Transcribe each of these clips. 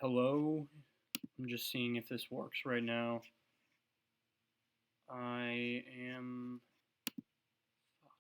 Hello. I'm just seeing if this works right now. I am. Fuck.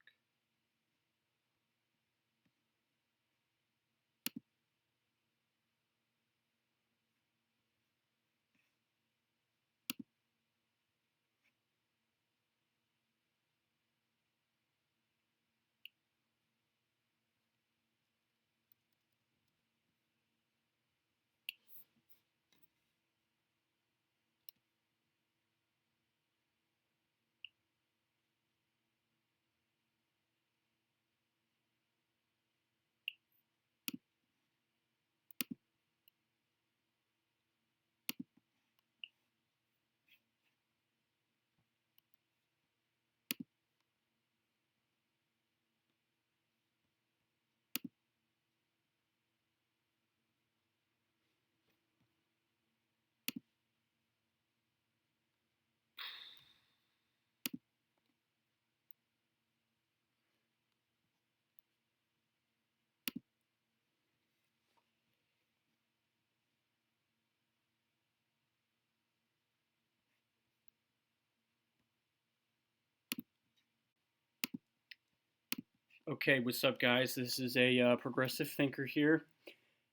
Okay, what's up, guys? This is a progressive thinker here.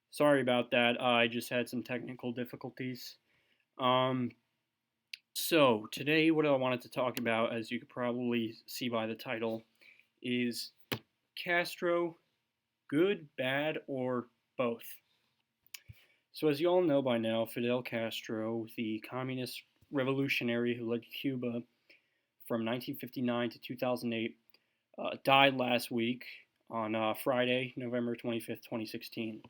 Sorry about that. I just had some technical difficulties. Um, so, today, what I wanted to talk about, as you could probably see by the title, is Castro good, bad, or both? So, as you all know by now, Fidel Castro, the communist revolutionary who led Cuba from 1959 to 2008, died last week on Friday, November 25th, 2016.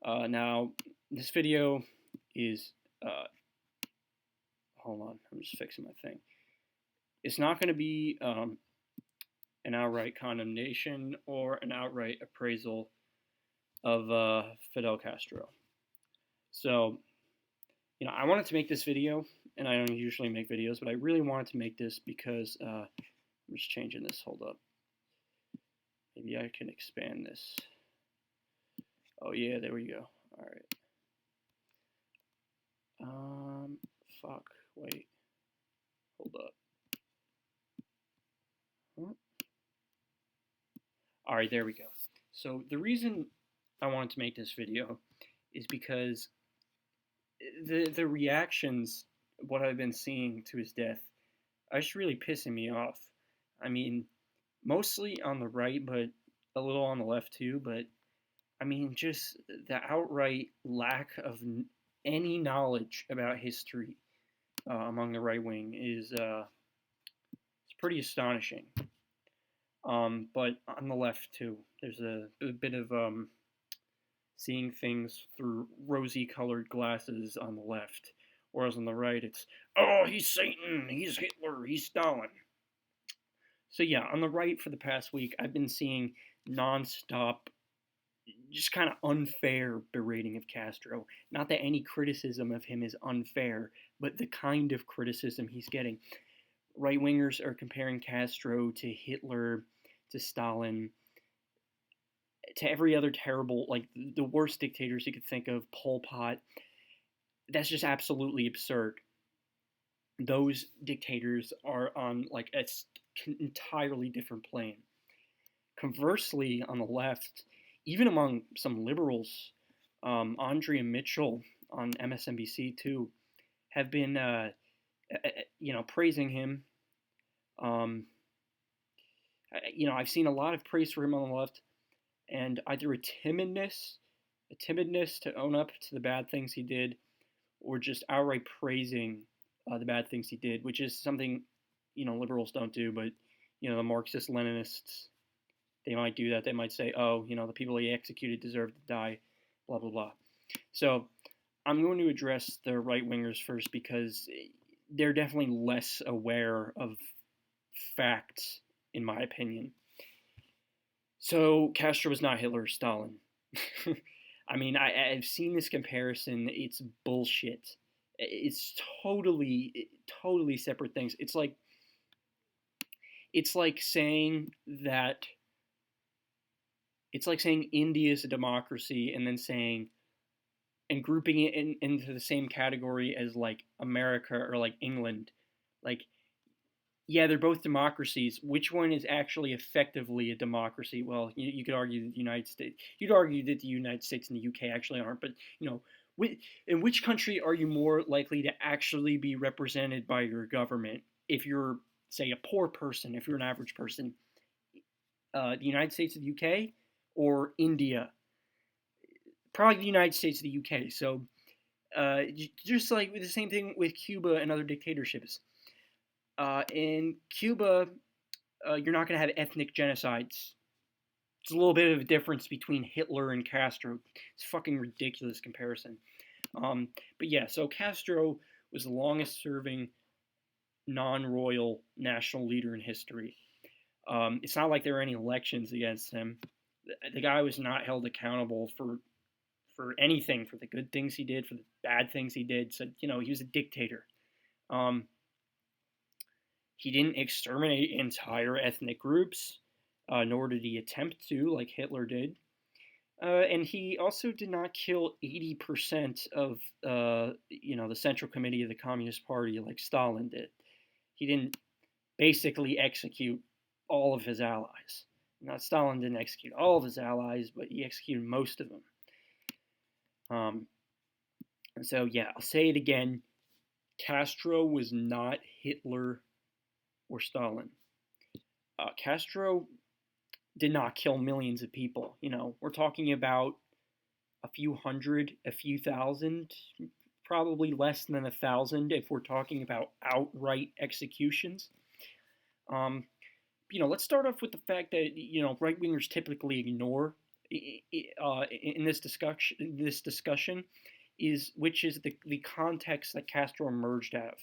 Now, this video is, uh, hold on, I'm just fixing my thing. It's not going to be an outright condemnation or an outright appraisal of Fidel Castro. So, I wanted to make this video, and I don't usually make videos, but I really wanted to make this because I'm just changing this. Hold up. Maybe I can expand this. Oh yeah, there we go. All right. Fuck. Wait. Hold up. Huh? All right, there we go. So the reason I wanted to make this video is because the reactions, what I've been seeing to his death, are just really pissing me off. I mean, mostly on the right, but a little on the left too. But I mean, just the outright lack of any knowledge about history among the right wing is it's pretty astonishing. But on the left too, there's a bit of seeing things through rosy-colored glasses on the left, whereas on the right it's, oh, he's Satan, he's Hitler, he's Stalin. So yeah, on the right for the past week, I've been seeing nonstop, just kind of unfair berating of Castro. Not that any criticism of him is unfair, but the kind of criticism he's getting. Right wingers are comparing Castro to Hitler, to Stalin, to every other terrible, like the worst dictators you could think of, Pol Pot. That's just absolutely absurd. Those dictators are on like an entirely different plane. Conversely, on the left, even among some liberals, Andrea Mitchell on MSNBC too, have been praising him. Um, I've seen a lot of praise for him on the left, and either a timidness to own up to the bad things he did, or just outright praising the bad things he did, which is something liberals don't do. But the Marxist Leninists, they might do that. They might say, oh, the people he executed deserve to die, blah blah blah. So I'm going to address the right wingers first because they're definitely less aware of facts, in my opinion. So Castro was not Hitler or Stalin. I mean, I've seen this comparison. It's bullshit. It's totally separate things. It's like saying that it's like saying India is a democracy and then saying and grouping it into the same category as like America or like England. Like, yeah, they're both democracies. Which one is actually effectively a democracy? Well, you could argue that the United States. You'd argue that the United States and the UK actually aren't. But in which country are you more likely to actually be represented by your government? If you're, say, a poor person, if you're an average person, the United States or the UK, or India? Probably the United States or the UK. So just like the same thing with Cuba and other dictatorships. In Cuba, you're not going to have ethnic genocides. It's a little bit of a difference between Hitler and Castro. It's a fucking ridiculous comparison. But yeah, so Castro was the longest serving non-royal national leader in history. It's not like there were any elections against him. The guy was not held accountable for anything, for the good things he did, for the bad things he did. So, he was a dictator. He didn't exterminate entire ethnic groups, nor did he attempt to, like Hitler did. And he also did not kill 80% of, the Central Committee of the Communist Party like Stalin did. He didn't basically execute all of his allies. Now, Stalin didn't execute all of his allies, but he executed most of them. So, yeah, I'll say it again. Castro was not Hitler or Stalin. Castro did not kill millions of people. We're talking about a few hundred, a few thousand, probably less than 1,000 if we're talking about outright executions. Let's start off with the fact that right wingers typically ignore in this discussion which is the context that Castro emerged out of.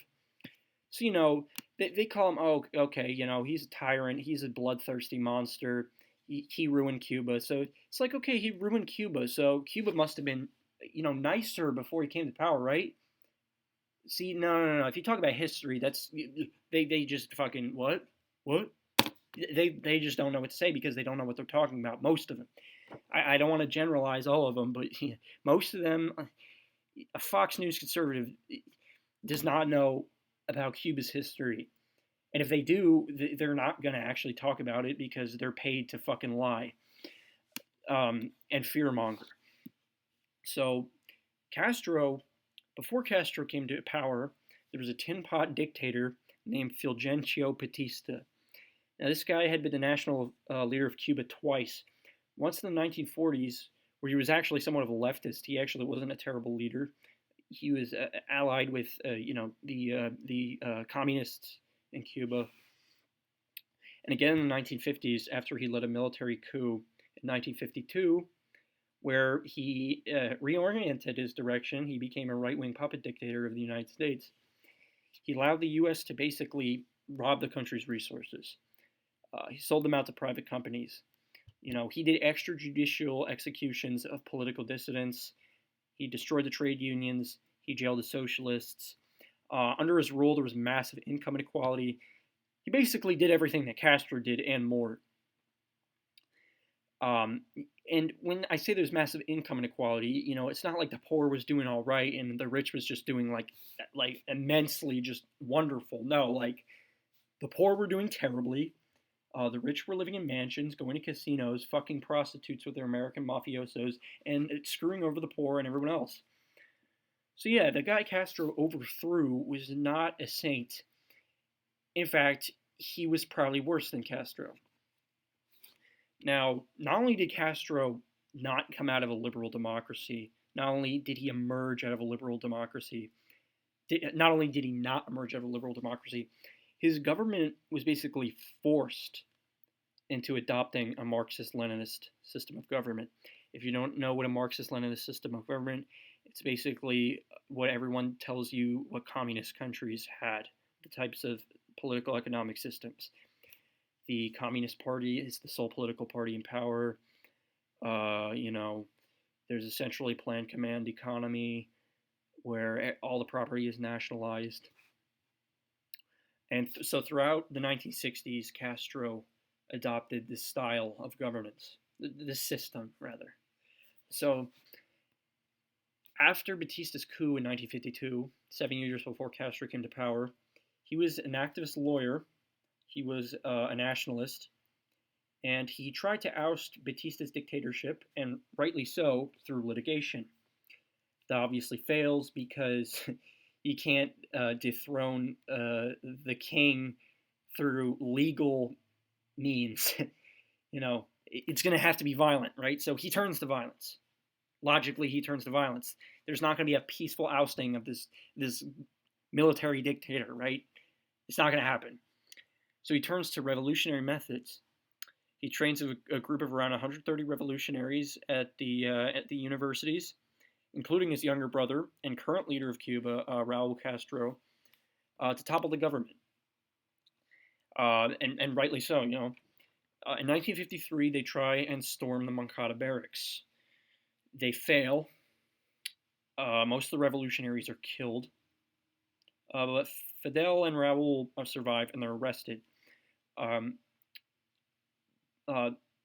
So they call him, oh, okay, he's a tyrant, he's a bloodthirsty monster, he ruined Cuba. So it's like, okay, he ruined Cuba, so Cuba must have been nicer before he came to power, right? See, no. If you talk about history, that's they just fucking what? They just don't know what to say because they don't know what they're talking about. Most of them. I don't want to generalize all of them, but most of them, a Fox News conservative does not know about Cuba's history. And if they do, they're not going to actually talk about it because they're paid to fucking lie and fearmonger. So before Castro came to power, there was a tin pot dictator named Fulgencio Batista. Now, this guy had been the national leader of Cuba twice. Once in the 1940s, where he was actually somewhat of a leftist. He actually wasn't a terrible leader. He was allied with, the communists in Cuba. And again in the 1950s, after he led a military coup in 1952, where he reoriented his direction, he became a right-wing puppet dictator of the United States. He allowed the U.S. to basically rob the country's resources. He sold them out to private companies. He did extrajudicial executions of political dissidents. He destroyed the trade unions. He jailed the socialists. Under his rule, there was massive income inequality. He basically did everything that Castro did and more. And when I say there's massive income inequality, it's not like the poor was doing all right and the rich was just doing like immensely just wonderful. No, like the poor were doing terribly. The rich were living in mansions, going to casinos, fucking prostitutes with their American mafiosos, and screwing over the poor and everyone else. So yeah, the guy Castro overthrew was not a saint. In fact, he was probably worse than Castro. Now, not only did Castro not come out of a liberal democracy, not only did he emerge out of a liberal democracy, not only did he not emerge out of a liberal democracy, his government was basically forced into adopting a Marxist-Leninist system of government. If you don't know what a Marxist-Leninist system of government, it's basically what everyone tells you what communist countries had, the types of political economic systems. The Communist Party is the sole political party in power. There's a centrally planned command economy where all the property is nationalized. And so throughout the 1960s, Castro adopted this style of governance, this system, rather. So After Batista's coup in 1952, 7 years before Castro came to power, he was an activist lawyer. He was a nationalist, and he tried to oust Batista's dictatorship, and rightly so, through litigation. That obviously fails because you can't dethrone the king through legal means. It's going to have to be violent, right? So he turns to violence. Logically, he turns to violence. There's not going to be a peaceful ousting of this military dictator, right? It's not going to happen. So he turns to revolutionary methods. He trains a group of around 130 revolutionaries at the universities, including his younger brother and current leader of Cuba, Raul Castro, to topple the government. And rightly so. In 1953, they try and storm the Moncada barracks. They fail. Most of the revolutionaries are killed. But Fidel and Raul survive, and they're arrested. Um,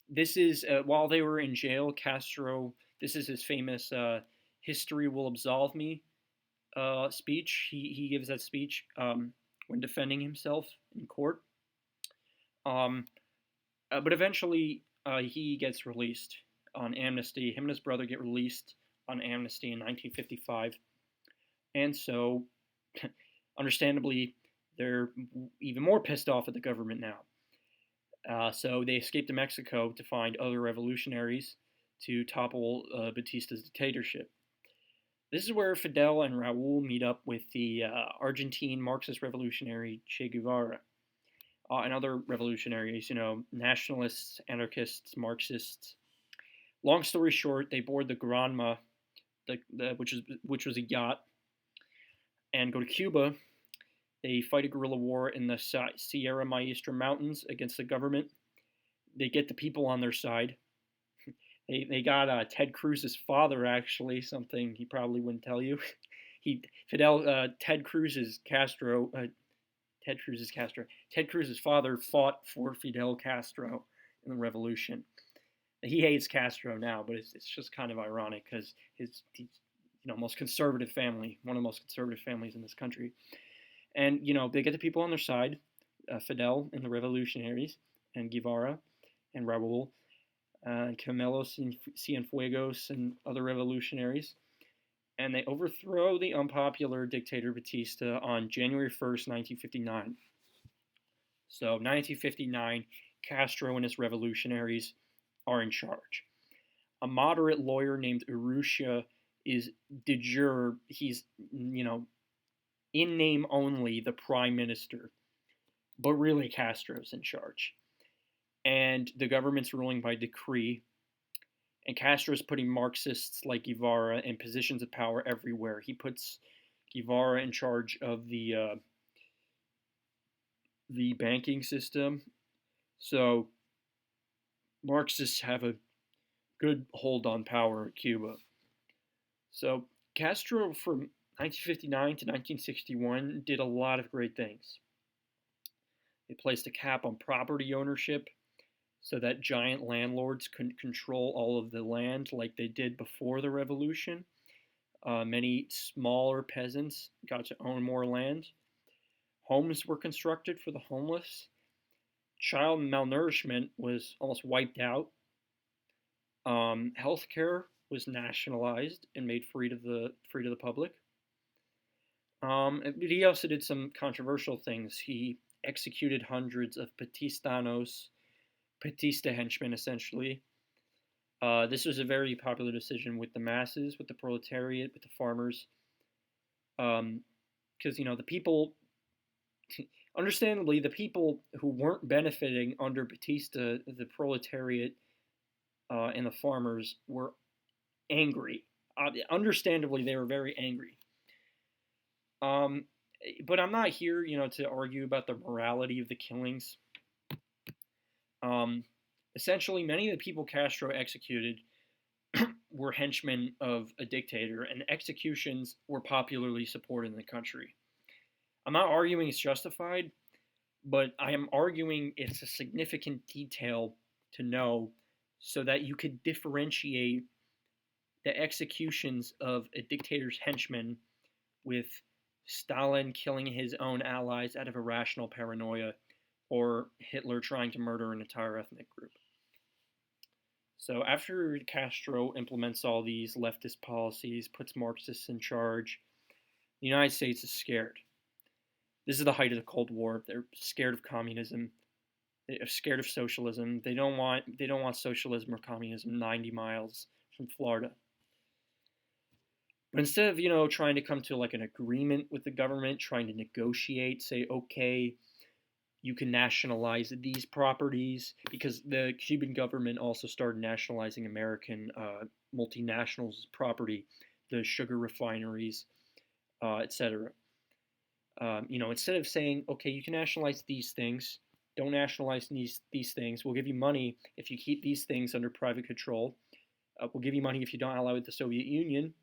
this is while they were in jail. Castro. This is his famous "History will absolve me" speech. He gives that speech when defending himself in court. But eventually, he gets released on amnesty. Him and his brother get released on amnesty in 1955, and so, understandably, they're even more pissed off at the government now. So they escape to Mexico to find other revolutionaries to topple Batista's dictatorship. This is where Fidel and Raul meet up with the Argentine Marxist revolutionary Che Guevara and other revolutionaries, nationalists, anarchists, Marxists. Long story short, they board the Granma, which was a yacht, and go to Cuba. They fight a guerrilla war in the Sierra Maestra Mountains against the government. They get the people on their side. They got Ted Cruz's father, actually, something he probably wouldn't tell you. Ted Cruz's father fought for Fidel Castro in the revolution. He hates Castro now, but it's just kind of ironic because he's most conservative family, one of the most conservative families in this country. And, they get the people on their side, Fidel and the revolutionaries, and Guevara and Raul, and Camilo Cienfuegos and other revolutionaries. And they overthrow the unpopular dictator Batista on January 1st, 1959. So 1959, Castro and his revolutionaries are in charge. A moderate lawyer named Urrutia is de jure, he's, in name only, the prime minister. But really, Castro's in charge. And the government's ruling by decree. And Castro's putting Marxists like Guevara in positions of power everywhere. He puts Guevara in charge of the banking system. So Marxists have a good hold on power in Cuba. So Castro, from 1959 to 1961, did a lot of great things. They placed a cap on property ownership so that giant landlords couldn't control all of the land like they did before the revolution. Many smaller peasants got to own more land. Homes were constructed for the homeless. Child malnourishment was almost wiped out. Healthcare was nationalized and made free to the public. But he also did some controversial things. He executed hundreds of Patistanos, Batista henchmen, essentially. This was a very popular decision with the masses, with the proletariat, with the farmers. Because, the people, understandably, the people who weren't benefiting under Batista, the proletariat and the farmers, were angry. Understandably, they were very angry. But I'm not here, to argue about the morality of the killings. Essentially, many of the people Castro executed were henchmen of a dictator, and executions were popularly supported in the country. I'm not arguing it's justified, but I am arguing it's a significant detail to know so that you could differentiate the executions of a dictator's henchmen, with Stalin killing his own allies out of irrational paranoia, or Hitler trying to murder an entire ethnic group. So after Castro implements all these leftist policies, puts Marxists in charge, the United States is scared. This is the height of the Cold War. They're scared of communism. They're scared of socialism. They don't want socialism or communism 90 miles from Florida. But instead of, trying to come to like an agreement with the government, trying to negotiate, say, okay, you can nationalize these properties, because the Cuban government also started nationalizing American multinationals' property, the sugar refineries, etc. Instead of saying, okay, you can nationalize these things, don't nationalize these things. We'll give you money if you keep these things under private control. We'll give you money if you don't ally with the Soviet Union.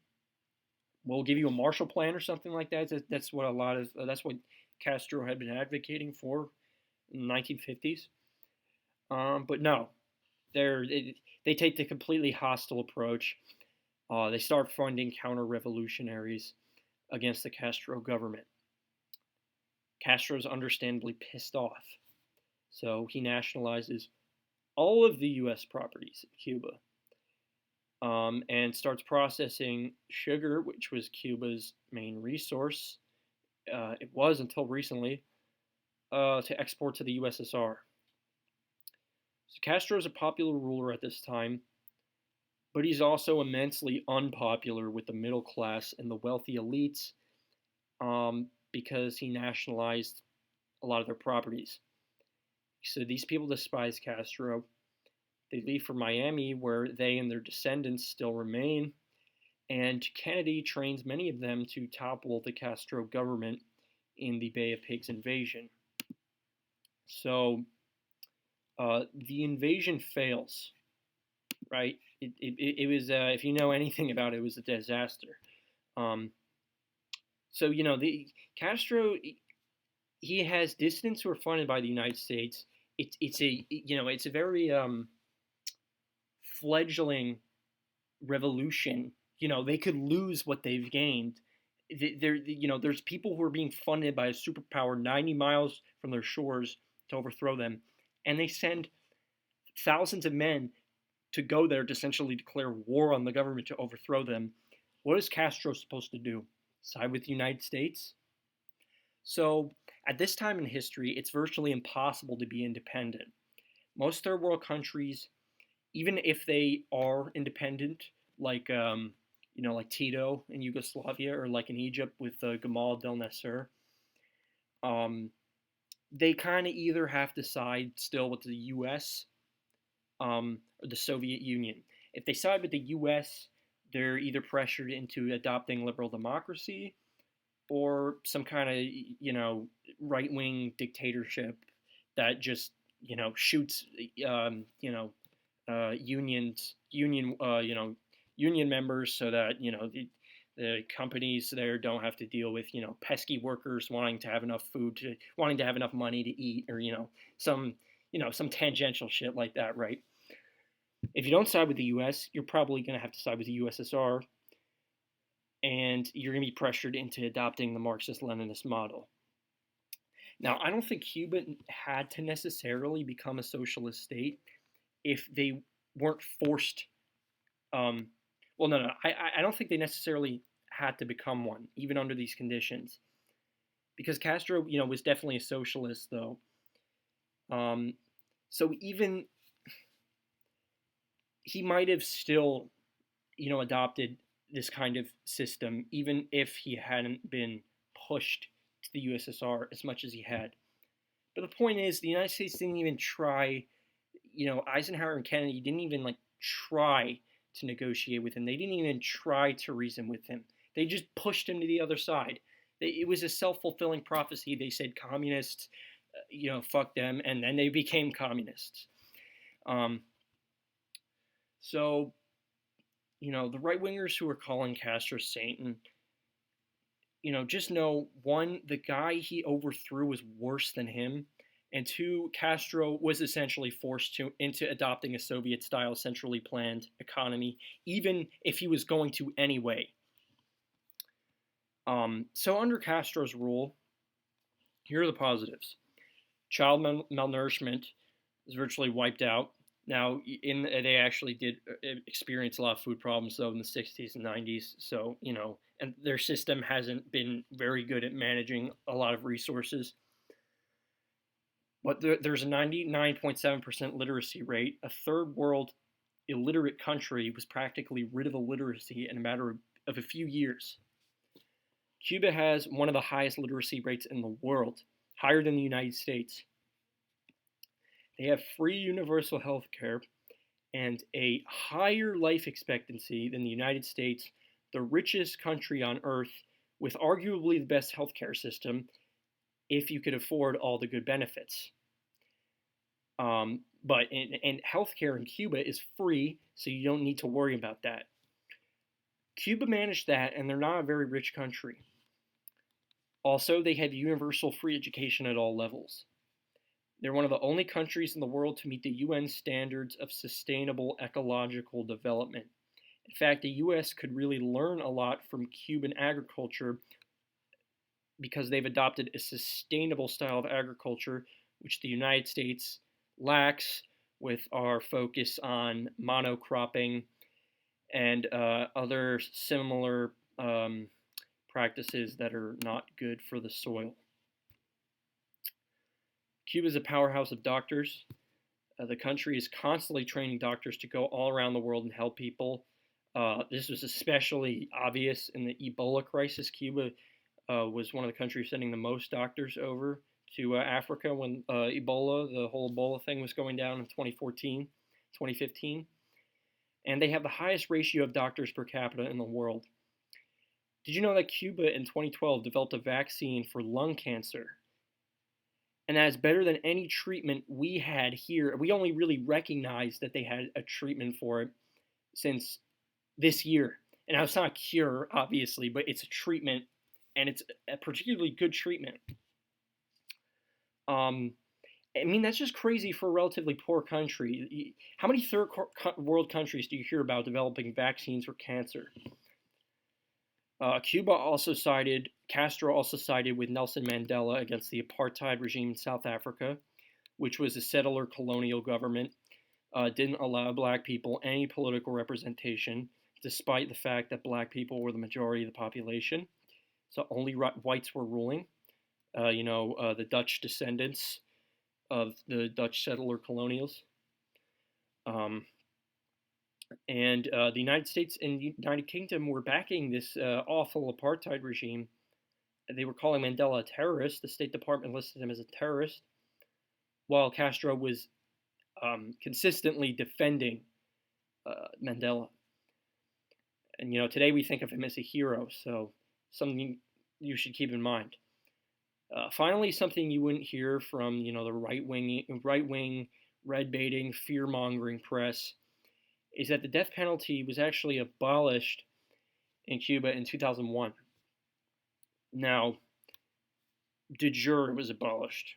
We'll give you a Marshall Plan or something like that. That's what Castro had been advocating for in the 1950s. But no, they take the completely hostile approach. They start funding counter-revolutionaries against the Castro government. Castro's understandably pissed off, so he nationalizes all of the U.S. properties in Cuba, and starts processing sugar, which was Cuba's main resource. It was until recently, to export to the USSR. So Castro is a popular ruler at this time, but he's also immensely unpopular with the middle class and the wealthy elites, because he nationalized a lot of their properties. So these people despise Castro. They leave for Miami, where they and their descendants still remain, and Kennedy trains many of them to topple the Castro government in the Bay of Pigs invasion. So the invasion fails, right? It was, if you know anything about it, it was a disaster. So the Castro, he has dissidents who are funded by the United States. It's a very fledgling revolution. They could lose what they've gained. There's people who are being funded by a superpower 90 miles from their shores to overthrow them, and they send thousands of men to go there to essentially declare war on the government to overthrow them. What is Castro supposed to do? Side with the United States? So at this time in history, it's virtually impossible to be independent. Most third world countries, even if they are independent, like like Tito in Yugoslavia, or like in Egypt with Gamal Abdel Nasser, they kind of either have to side still with the U.S. Or the Soviet Union. If they side with the U.S., they're either pressured into adopting liberal democracy or some kind of right-wing dictatorship that just shoots union members, so that the companies there don't have to deal with pesky workers wanting to have enough money to eat, or some tangential shit like that, right? If you don't side with the U.S., you're probably going to have to side with the USSR, and you're going to be pressured into adopting the Marxist-Leninist model. Now, I don't think Cuba had to necessarily become a socialist state if they weren't forced. I don't think they necessarily had to become one, even under these conditions, because Castro, was definitely a socialist, though. So even he might have still, adopted this kind of system, even if he hadn't been pushed to the USSR as much as he had. But the point is, the United States didn't even try, Eisenhower and Kennedy didn't even try to negotiate with him. They didn't even try to reason with him. They just pushed him to the other side. It was a self-fulfilling prophecy. They said communists, fuck them, and then they became communists. So, the right-wingers who are calling Castro Satan, just know, one, the guy he overthrew was worse than him, And two, Castro was essentially forced into adopting a Soviet-style centrally planned economy, even if he was going to anyway. So under Castro's rule, here are the positives. Child malnourishment was virtually wiped out. Now, they actually did experience a lot of food problems though in the 60s and 90s. So and their system hasn't been very good at managing a lot of resources. But there's a 99.7% literacy rate. A third world illiterate country was practically rid of illiteracy in a matter of a few years. Cuba has one of the highest literacy rates in the world, higher than the United States. They have free universal health care and a higher life expectancy than the United States, the richest country on earth, with arguably the best healthcare system if you could afford all the good benefits. But healthcare in Cuba is free, so you don't need to worry about that. Cuba managed that, and they're not a very rich country. Also, they have universal free education at all levels. They're one of the only countries in the world to meet the UN standards of sustainable ecological development. In fact, the US could really learn a lot from Cuban agriculture because they've adopted a sustainable style of agriculture, which the United States lacks with our focus on monocropping and other similar practices that are not good for the soil. Cuba is a powerhouse of doctors. The country is constantly training doctors to go all around the world and help people. This was especially obvious in the Ebola crisis. Cuba was one of the countries sending the most doctors over to Africa when the whole Ebola thing was going down in 2015. And they have the highest ratio of doctors per capita in the world. Did you know that Cuba in 2012 developed a vaccine for lung cancer? And that is better than any treatment we had here. We only really recognized that they had a treatment for it since this year. And now it's not a cure, obviously, but it's a treatment, and it's a particularly good treatment. I mean, that's just crazy for a relatively poor country. How many third world countries do you hear about developing vaccines for cancer? Castro also sided with Nelson Mandela against the apartheid regime in South Africa, which was a settler colonial government. Didn't allow black people any political representation, despite the fact that black people were the majority of the population. So only whites were ruling. The Dutch descendants of the Dutch settler colonials. And the United States and the United Kingdom were backing this awful apartheid regime. They were calling Mandela a terrorist. The State Department listed him as a terrorist, while Castro was consistently defending Mandela. And today we think of him as a hero, so something you should keep in mind. Finally, something you wouldn't hear from the right-wing, red-baiting, fear-mongering press is that the death penalty was actually abolished in Cuba in 2001. Now, de jure it was abolished,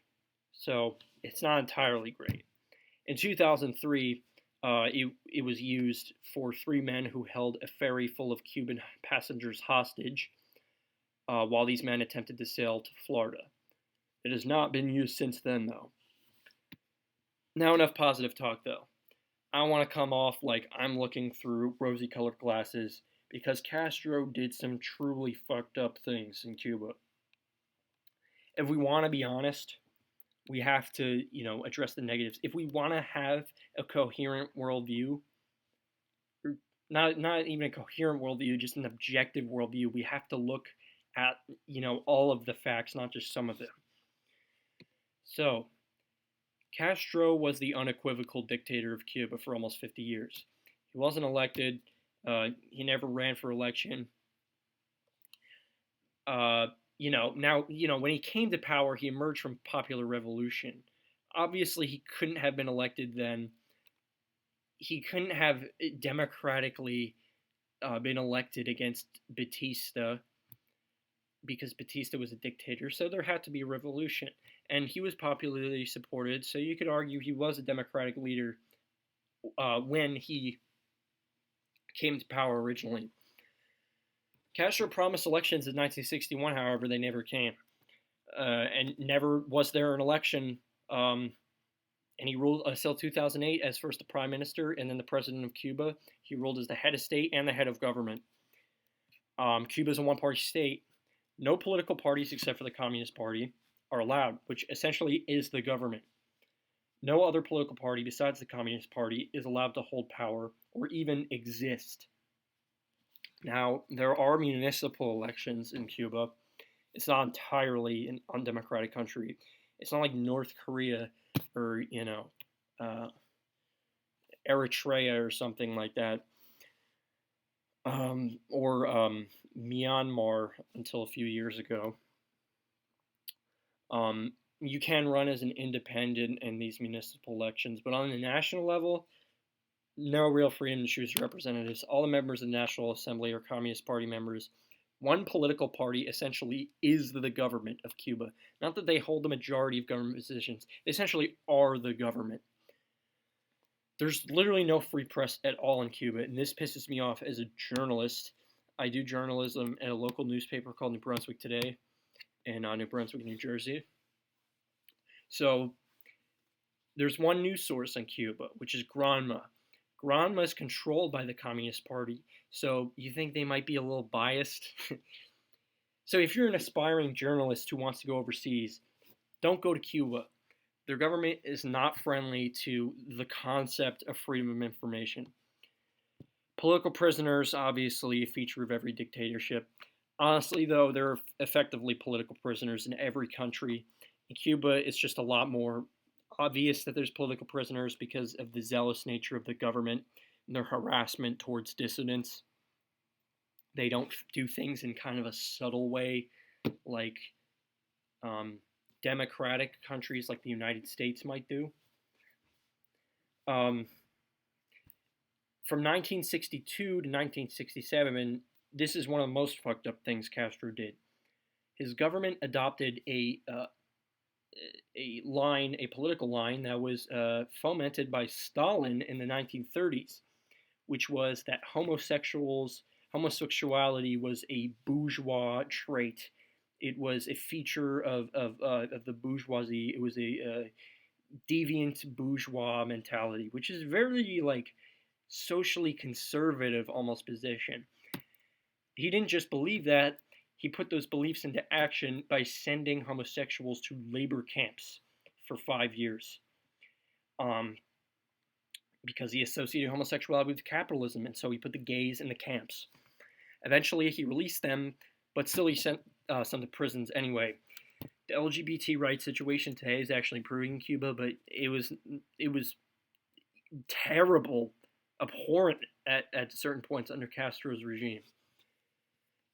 so it's not entirely great. In 2003, it was used for 3 men who held a ferry full of Cuban passengers hostage while these men attempted to sail to Florida. It has not been used since then, though. Now enough positive talk, though. I don't want to come off like I'm looking through rosy-colored glasses because Castro did some truly fucked up things in Cuba. If we want to be honest, we have to, address the negatives. If we want to have a coherent worldview, or not even a coherent worldview, just an objective worldview, we have to look at, all of the facts, not just some of them. So, Castro was the unequivocal dictator of Cuba for almost 50 years. He wasn't elected. He never ran for election. When he came to power, he emerged from popular revolution. Obviously, he couldn't have been elected then. He couldn't have democratically been elected against Batista. because Batista was a dictator, so there had to be a revolution. And he was popularly supported, so you could argue he was a democratic leader when he came to power originally. Castro promised elections in 1961, however, they never came. And never was there an election. And he ruled until 2008 as first the prime minister and then the president of Cuba. He ruled as the head of state and the head of government. Cuba is a one-party state. No political parties except for the Communist Party are allowed, which essentially is the government. No other political party besides the Communist Party is allowed to hold power or even exist. Now, there are municipal elections in Cuba. It's not entirely an undemocratic country. It's not like North Korea or, Eritrea or something like that. Or Myanmar until a few years ago. You can run as an independent in these municipal elections, but on the national level, no real freedom to choose representatives. All the members of the National Assembly are Communist Party members. One political party essentially is the government of Cuba. Not that they hold the majority of government positions. They essentially are the government. There's literally no free press at all in Cuba, and this pisses me off as a journalist. I do journalism at a local newspaper called New Brunswick Today in New Brunswick, New Jersey. So there's one news source in Cuba, which is Granma. Granma is controlled by the Communist Party, so you think they might be a little biased? So if you're an aspiring journalist who wants to go overseas, don't go to Cuba. Their government is not friendly to the concept of freedom of information. Political prisoners, obviously, a feature of every dictatorship. Honestly, though, there are effectively political prisoners in every country. In Cuba, it's just a lot more obvious that there's political prisoners because of the zealous nature of the government and their harassment towards dissidents. They don't do things in kind of a subtle way like democratic countries like the United States might do. From 1962 to 1967, and this is one of the most fucked up things Castro did. His government adopted a political line that was fomented by Stalin in the 1930s, which was that homosexuality was a bourgeois trait. It was a feature of the bourgeoisie. It was a deviant bourgeois mentality, which is very socially conservative almost position. He didn't just believe that. He put those beliefs into action by sending homosexuals to labor camps for 5 years. Because he associated homosexuality with capitalism, and so he put the gays in the camps. Eventually, he released them, but still he sent some to prisons anyway. The LGBT rights situation today is actually improving in Cuba, but it was terrible, abhorrent at certain points under Castro's regime.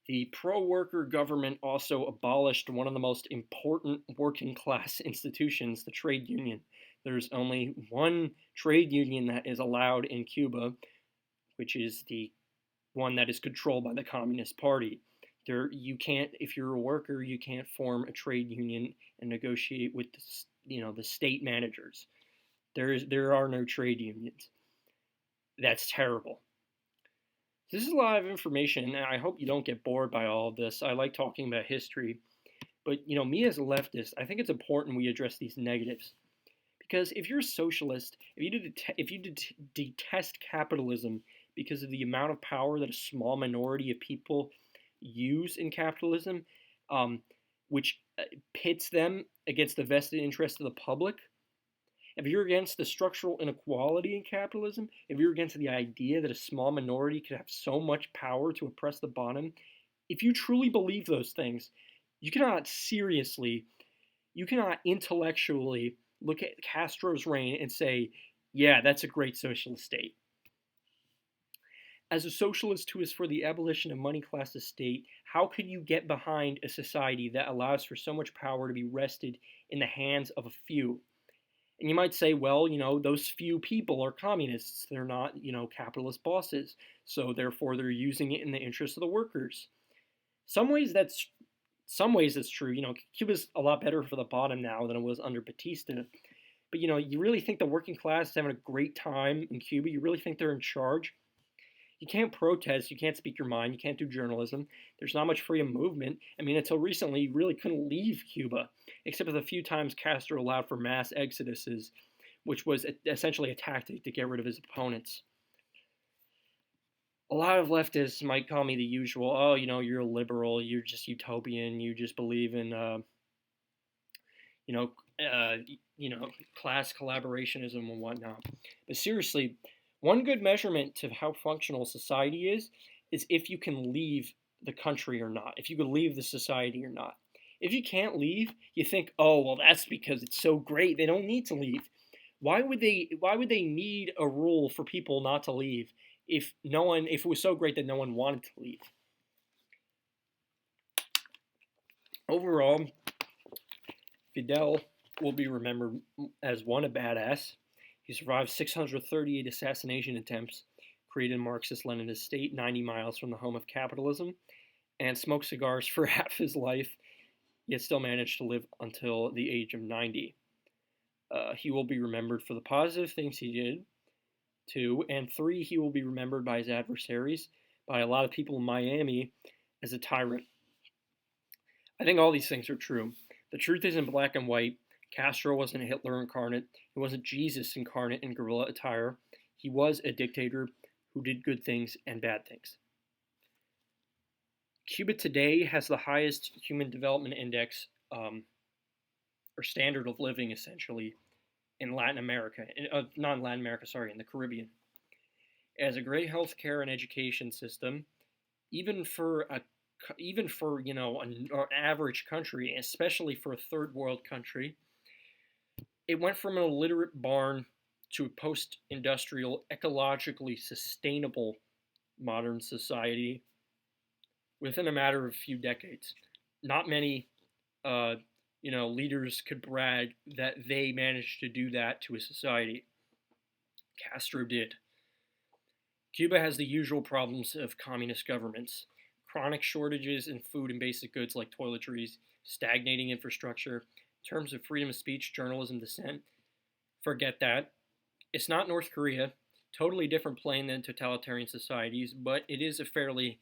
The pro-worker government also abolished one of the most important working class institutions, the trade union. There's only one trade union that is allowed in Cuba, which is the one that is controlled by the Communist Party. You can't, if you're a worker, you can't form a trade union and negotiate with the state managers. There are no trade unions. That's terrible. This is a lot of information, and I hope you don't get bored by all of this. I like talking about history, but me as a leftist, I think it's important we address these negatives. Because if you're a socialist, if you detest capitalism because of the amount of power that a small minority of people use in capitalism, which pits them against the vested interest of the public, if you're against the structural inequality in capitalism, if you're against the idea that a small minority could have so much power to oppress the bottom, if you truly believe those things, you cannot intellectually look at Castro's reign and say, yeah, that's a great socialist state. As a socialist who is for the abolition of money class state, how could you get behind a society that allows for so much power to be rested in the hands of a few? And you might say, well, those few people are communists. They're not, capitalist bosses. So therefore, they're using it in the interest of the workers. Some ways that's some ways it's true. Cuba's a lot better for the bottom now than it was under Batista. But you really think the working class is having a great time in Cuba? You really think they're in charge? You can't protest, you can't speak your mind, you can't do journalism. There's not much freedom of movement. I mean, until recently, you really couldn't leave Cuba, except for the few times Castro allowed for mass exoduses, which was essentially a tactic to get rid of his opponents. A lot of leftists might call me the usual, oh, you're a liberal, you're just utopian, you just believe in, you know, uh, class collaborationism and whatnot. But seriously, one good measurement to how functional society is if you can leave the country or not, if you could leave the society or not. If you can't leave, you think, oh, well, that's because it's so great, they don't need to leave. Why would they need a rule for people not to leave if it was so great that no one wanted to leave? Overall, Fidel will be remembered as one, a badass. He survived 638 assassination attempts, created a Marxist-Leninist state 90 miles from the home of capitalism, and smoked cigars for half his life, yet still managed to live until the age of 90. He will be remembered for the positive things he did, 2, and 3, he will be remembered by his adversaries, by a lot of people in Miami, as a tyrant. I think all these things are true. The truth is in black and white. Castro wasn't Hitler incarnate. He wasn't Jesus incarnate in guerrilla attire. He was a dictator who did good things and bad things. Cuba today has the highest human development index, or standard of living, essentially, in Latin America. Not in Latin America, sorry, in the Caribbean. It has a great healthcare and education system, even for an average country, especially for a third world country. It went from an illiterate barn to a post-industrial, ecologically sustainable modern society within a matter of a few decades. Not many, leaders could brag that they managed to do that to a society. Castro did. Cuba has the usual problems of communist governments: chronic shortages in food and basic goods like toiletries, stagnating infrastructure. In terms of freedom of speech, journalism, dissent, forget that. It's not North Korea, totally different plane than totalitarian societies, but it is a fairly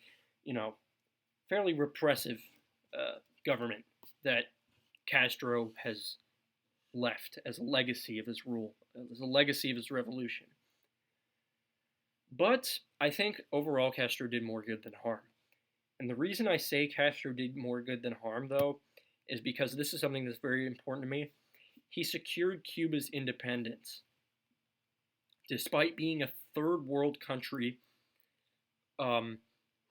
repressive government that Castro has left as a legacy of his rule, as a legacy of his revolution. But I think overall Castro did more good than harm. And the reason I say Castro did more good than harm, though, is because this is something that's very important to me. He secured Cuba's independence. Despite being a third world country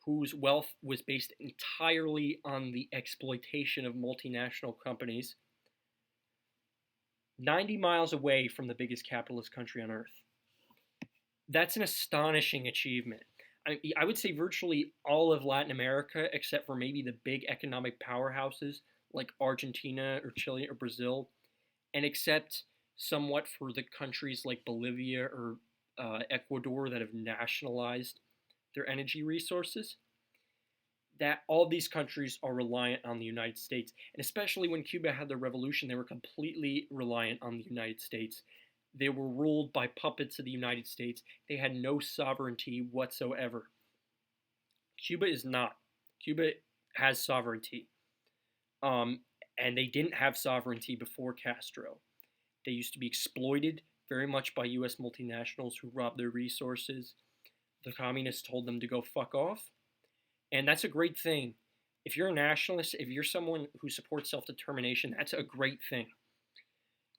whose wealth was based entirely on the exploitation of multinational companies, 90 miles away from the biggest capitalist country on earth. That's an astonishing achievement. I would say virtually all of Latin America, except for maybe the big economic powerhouses like Argentina or Chile or Brazil, and except somewhat for the countries like Bolivia or Ecuador that have nationalized their energy resources, that all these countries are reliant on the United States. And especially when Cuba had the revolution, they were completely reliant on the United States. They were ruled by puppets of the United States. They had no sovereignty whatsoever. Cuba is not. Cuba has sovereignty. And they didn't have sovereignty before Castro. They used to be exploited very much by U.S. multinationals who robbed their resources. The communists told them to go fuck off. And that's a great thing. If you're a nationalist, if you're someone who supports self-determination, that's a great thing.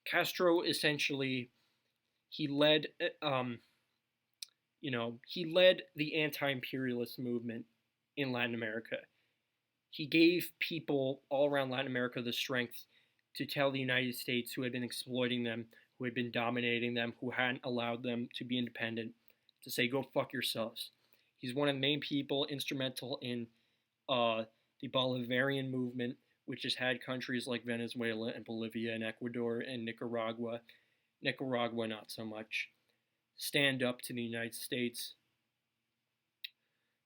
Castro essentially, he led the anti-imperialist movement in Latin America. He gave people all around Latin America the strength to tell the United States, who had been exploiting them, who had been dominating them, who hadn't allowed them to be independent, to say, go fuck yourselves. He's one of the main people instrumental in the Bolivarian movement, which has had countries like Venezuela and Bolivia and Ecuador and Nicaragua not so much, stand up to the United States.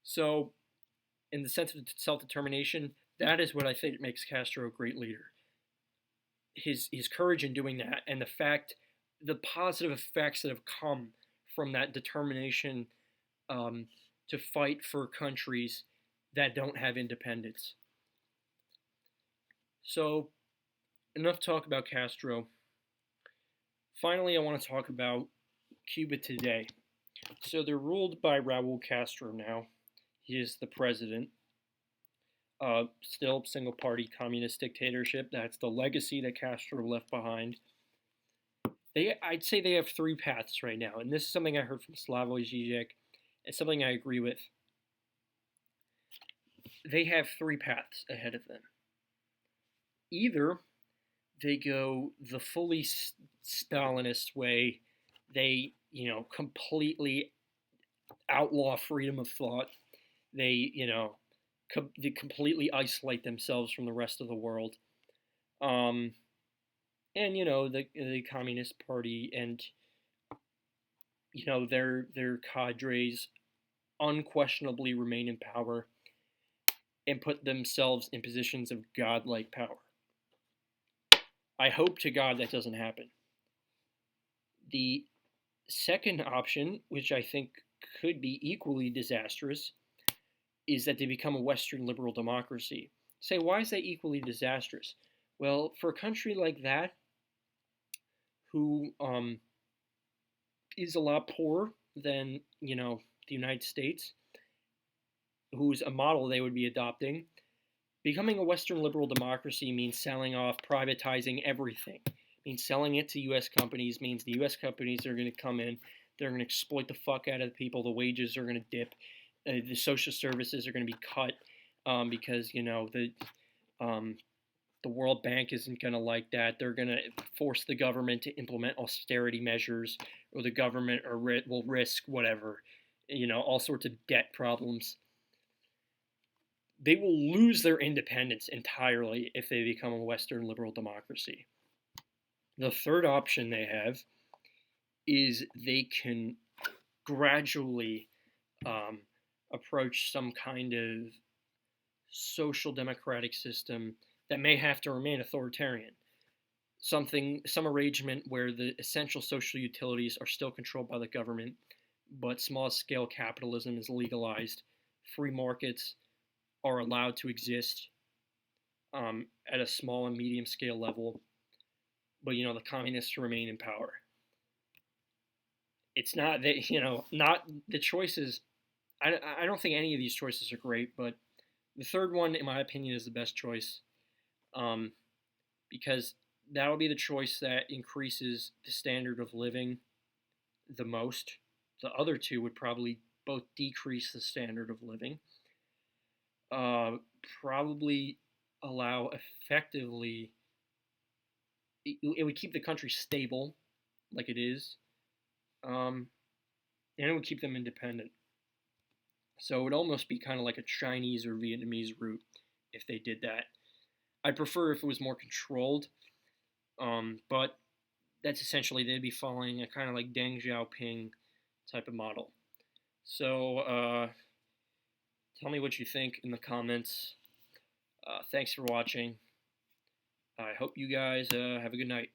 So and the sense of self-determination, that is what I think makes Castro a great leader. His courage in doing that, and the positive effects that have come from that determination to fight for countries that don't have independence. So, enough talk about Castro. Finally, I want to talk about Cuba today. So, they're ruled by Raul Castro now. He is the president. Still single party communist dictatorship. That's the legacy that Castro left behind. I'd say they have three paths right now, and this is something I heard from Slavoj Žižek. It's something I agree with. They have three paths ahead of them. Either they go the fully Stalinist way, they, completely outlaw freedom of thought. They, they completely isolate themselves from the rest of the world. And, the Communist Party and, their cadres unquestionably remain in power and put themselves in positions of godlike power. I hope to God that doesn't happen. The second option, which I think could be equally disastrous, is that they become a Western liberal democracy. Say, why is that equally disastrous? Well, for a country like that, who is a lot poorer than, the United States, who's a model they would be adopting, becoming a Western liberal democracy means selling off, privatizing everything. It means selling it to U.S. companies, means the U.S. companies are going to come in, they're going to exploit the fuck out of the people, the wages are going to dip, the social services are going to be cut because, the World Bank isn't going to like that. They're going to force the government to implement austerity measures, or the government will risk whatever, all sorts of debt problems. They will lose their independence entirely if they become a Western liberal democracy. The third option they have is they can gradually approach some kind of social democratic system that may have to remain authoritarian. Some arrangement where the essential social utilities are still controlled by the government, but small-scale capitalism is legalized. Free markets are allowed to exist at a small and medium-scale level, but the communists remain in power. It's not that not the choices. I don't think any of these choices are great, but the third one, in my opinion, is the best choice. Because that'll be the choice that increases the standard of living the most. The other two would probably both decrease the standard of living, probably allow effectively, it would keep the country stable like it is, and it would keep them independent. So it would almost be kind of like a Chinese or Vietnamese route if they did that. I'd prefer if it was more controlled, but that's essentially, they'd be following a kind of like Deng Xiaoping type of model. So tell me what you think in the comments. Thanks for watching. I hope you guys have a good night.